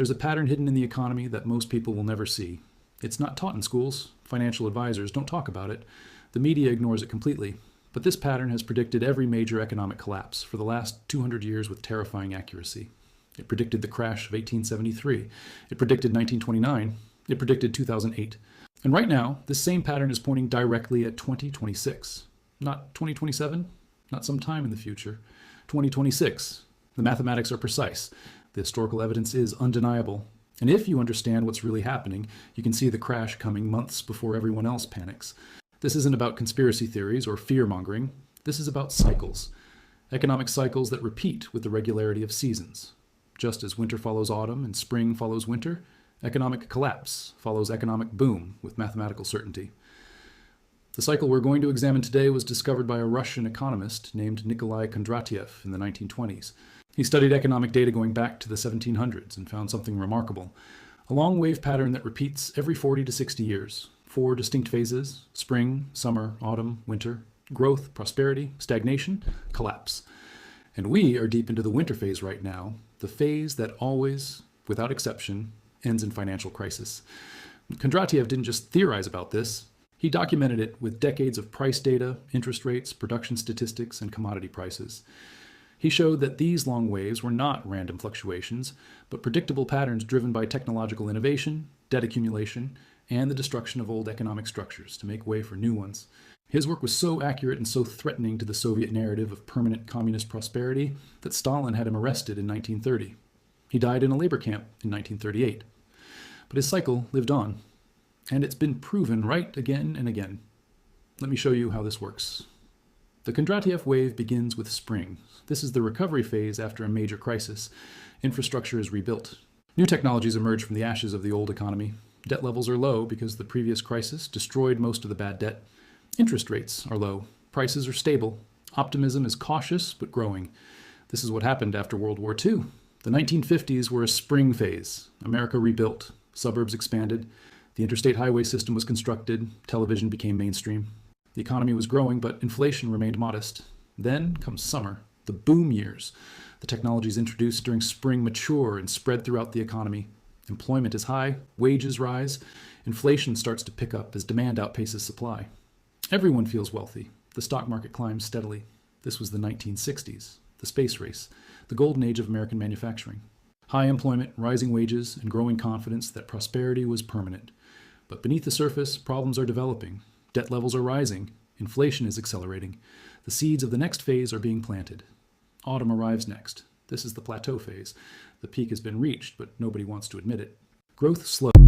There's a pattern hidden in the economy that most people will never see. It's not taught in schools. Financial advisors don't talk about it. The media ignores it completely. But this pattern has predicted every major economic collapse for the last 200 years with terrifying accuracy. It predicted the crash of 1873. It predicted 1929. It predicted 2008. And right now, this same pattern is pointing directly at 2026. Not 2027, not sometime in the future. 2026. The mathematics are precise. The historical evidence is undeniable. And if you understand what's really happening, you can see the crash coming months before everyone else panics. This isn't about conspiracy theories or fear-mongering. This is about cycles. Economic cycles that repeat with the regularity of seasons. Just as winter follows autumn and spring follows winter, economic collapse follows economic boom with mathematical certainty. The cycle we're going to examine today was discovered by a Russian economist named Nikolai Kondratiev in the 1920s. He studied economic data going back to the 1700s and found something remarkable. A long wave pattern that repeats every 40 to 60 years. 4 distinct phases: spring, summer, autumn, winter, growth, prosperity, stagnation, collapse. And we are deep into the winter phase right now, the phase that always, without exception, ends in financial crisis. Kondratiev didn't just theorize about this. He documented it with decades of price data, interest rates, production statistics, and commodity prices. He showed that these long waves were not random fluctuations, but predictable patterns driven by technological innovation, debt accumulation, and the destruction of old economic structures to make way for new ones. His work was so accurate and so threatening to the Soviet narrative of permanent communist prosperity that Stalin had him arrested in 1930. He died in a labor camp in 1938. But his cycle lived on, and it's been proven right again and again. Let me show you how this works. The Kondratiev wave begins with spring. This is the recovery phase after a major crisis. Infrastructure is rebuilt. New technologies emerge from the ashes of the old economy. Debt levels are low because the previous crisis destroyed most of the bad debt. Interest rates are low. Prices are stable. Optimism is cautious but growing. This is what happened after World War II. The 1950s were a spring phase. America rebuilt. Suburbs expanded. The interstate highway system was constructed. Television became mainstream. The economy was growing, but inflation remained modest. Then comes summer, the boom years. The technologies introduced during spring mature and spread throughout the economy. Employment is high, wages rise, inflation starts to pick up as demand outpaces supply. Everyone feels wealthy. The stock market climbs steadily. This was the 1960s, the space race, the golden age of American manufacturing. High employment, rising wages, and growing confidence that prosperity was permanent. But beneath the surface, problems are developing. Debt levels are rising. Inflation is accelerating. The seeds of the next phase are being planted. Autumn arrives next. This is the plateau phase. The peak has been reached, but nobody wants to admit it. Growth slows.